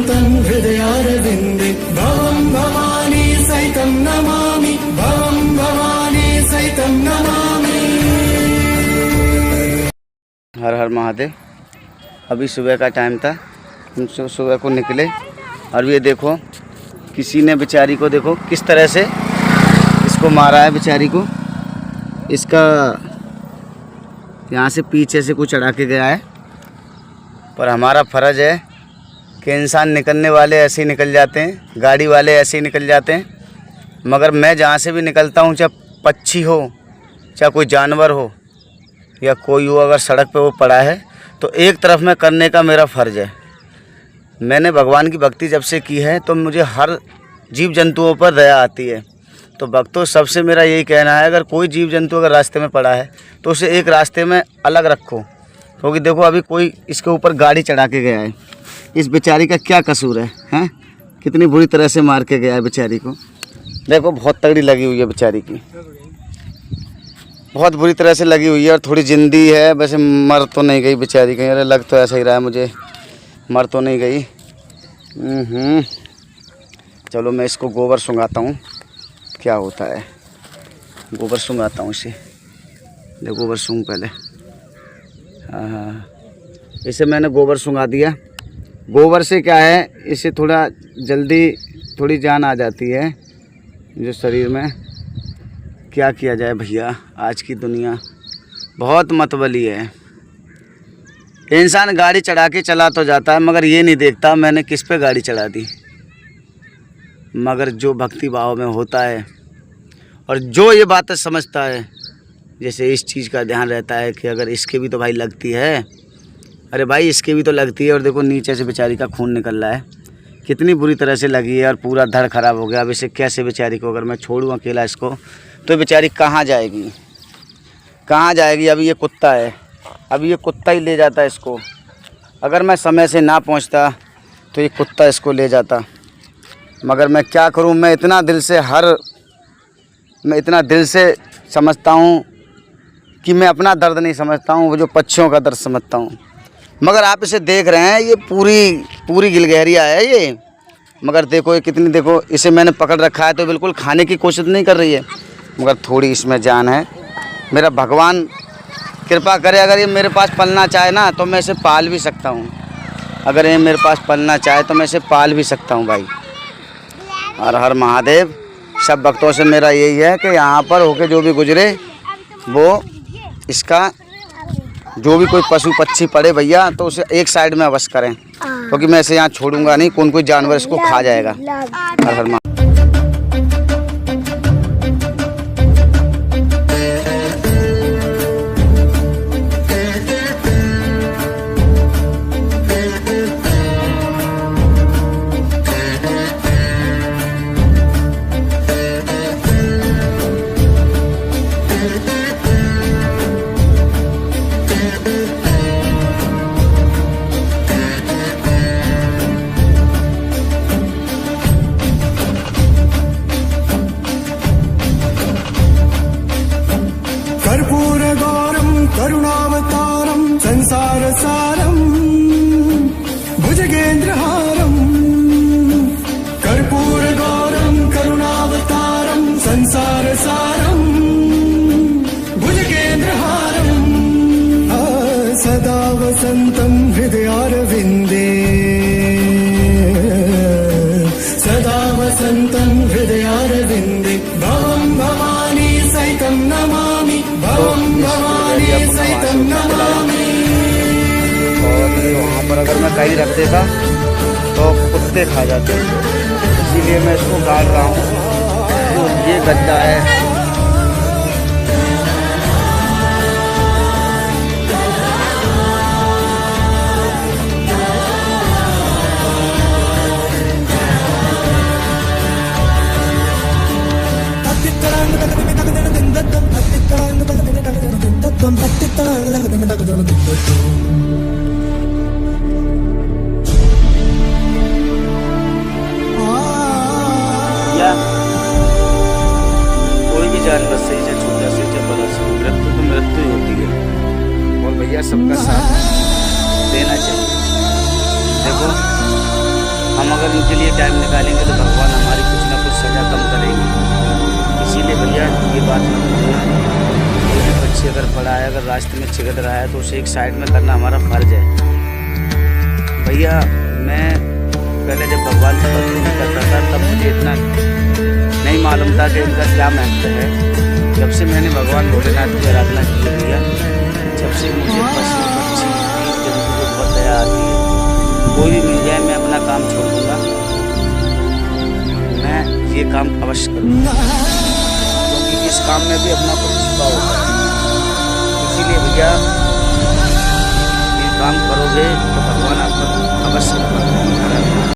सदावसन्तं हृदयारविन्दे भवं भवानी सहितं नमामि भवं भवानी सहितं नमामि। हर हर महादेव। अभी सुबह का टाइम था, हम सुबह को निकले और ये देखो किसी ने बेचारी को देखो किस तरह से इसको मारा है बेचारी को। इसका यहाँ से पीछे से कुछ चढ़ा के गया है, पर हमारा फ़र्ज़ है कि इंसान निकलने वाले ऐसे ही निकल जाते हैं, गाड़ी वाले ऐसे ही निकल जाते हैं। मगर मैं जहाँ से भी निकलता हूँ, चाहे पक्षी हो चाहे कोई जानवर हो या कोई हो, अगर सड़क पे वो पड़ा है तो एक तरफ में करने का मेरा फ़र्ज़ है। मैंने भगवान की भक्ति जब से की है तो मुझे हर जीव जंतुओं पर दया आती है। तो भक्तों सबसे मेरा यही कहना है, अगर कोई जीव जंतु अगर रास्ते में पड़ा है तो उसे एक रास्ते में अलग रखो, क्योंकि देखो अभी कोई इसके ऊपर गाड़ी चढ़ा के गया है। इस बेचारी का क्या कसूर है, हैं? कितनी बुरी तरह से मार के गया है बेचारी को। देखो बहुत तगड़ी लगी हुई है बेचारी की, बहुत बुरी तरह से लगी हुई है और थोड़ी जिंदी है। वैसे मर तो नहीं गई बेचारी कहीं, अरे लग तो ऐसा ही रहा है मुझे, मर तो नहीं गई। चलो मैं इसको गोबर सूंघाता हूँ, क्या होता है। गोबर सूंघाता हूँ इसे, देखो गोबर सूंघ पहले। हाँ, इसे मैंने गोबर सूंघा दिया। गोबर से क्या है, इससे थोड़ा जल्दी थोड़ी जान आ जाती है जो शरीर में। क्या किया जाए भैया, आज की दुनिया बहुत मतबली है। इंसान गाड़ी चढ़ा के चला तो जाता है, मगर ये नहीं देखता मैंने किस पे गाड़ी चढ़ा दी। मगर जो भक्ति भाव में होता है और जो ये बातें समझता है, जैसे इस चीज़ का ध्यान रहता है कि अगर इसके भी तो भाई लगती है, अरे भाई इसके भी तो लगती है। और देखो नीचे से बेचारी का खून निकल रहा है, कितनी बुरी तरह से लगी है और पूरा धड़ ख़राब हो गया। अब इसे कैसे बेचारी को अगर मैं छोड़ूँ अकेला इसको, तो बेचारी कहाँ जाएगी, कहाँ जाएगी। अभी ये कुत्ता है, अभी ये कुत्ता ही ले जाता है इसको। अगर मैं समय से ना पहुंचता तो ये कुत्ता इसको ले जाता। मगर मैं क्या करूं, मैं इतना दिल से समझता हूं कि मैं अपना दर्द नहीं समझता हूं, वो जो पक्षियों का दर्द समझता हूं। मगर आप इसे देख रहे हैं, ये पूरी गिलगहरिया है ये। मगर देखो ये कितनी, देखो इसे मैंने पकड़ रखा है तो बिल्कुल खाने की कोशिश नहीं कर रही है, मगर थोड़ी इसमें जान है। मेरा भगवान कृपा करे, अगर ये मेरे पास पलना चाहे ना तो मैं इसे पाल भी सकता हूँ। अगर ये मेरे पास पलना चाहे तो मैं इसे पाल भी सकता हूँ भाई। हर हर महादेव। सब भक्तों से मेरा यही है कि यहाँ पर होके जो भी गुजरे, वो इसका जो भी कोई पशु पक्षी पड़े भैया तो उसे एक साइड में अवश्य करें, क्योंकि मैं इसे यहाँ छोड़ूंगा नहीं, कोई जानवर इसको खा जाएगा। हर हर महादेव। करुणावतारं संसारसारं भुजगेन्द्रहारं। कर्पूरगौरं करुणावतारं संसारसारं भुजगेन्द्रहारं। सदा वसन्तं हृदयारविन्दे सदा वसन्तं हृदयारविन्दे भवं भवानी सहितं नमामि भवं भवानी सहितं नमामि। और वहाँ पर अगर मैं कहीं रख देता तो कुत्ते खा जाते, इसीलिए मैं इसको काट रहा हूँ। तो ये गड्ढा है, हम अगर इनके लिए टाइम निकालेंगे तो भगवान हमारी कुछ ना कुछ सज़ा कम करेंगे। इसीलिए भैया ये बात मत भूलना, कोई भी पक्षी अगर पड़ा है, अगर रास्ते में चिगत रहा है तो उसे एक साइड में करना हमारा फर्ज है। भैया मैं पहले जब भगवान की भक्ति नहीं करता था तब मुझे इतना नहीं मालूम था कि इनका क्या महत्व है। जब से मैंने भगवान भोलेनाथ की आराधना की है भैया, जब से मुझे पशु पक्षी जीव जंतु को बहुत दया आती है। कोई भी मिल जाए मैं अपना काम छोड़ दूँगा, मैं ये काम अवश्य करूँगा, क्योंकि इस काम में भी अपना कुछ छुपा होता है। इसीलिए भैया ये काम करोगे तो भगवान आपको अवश्य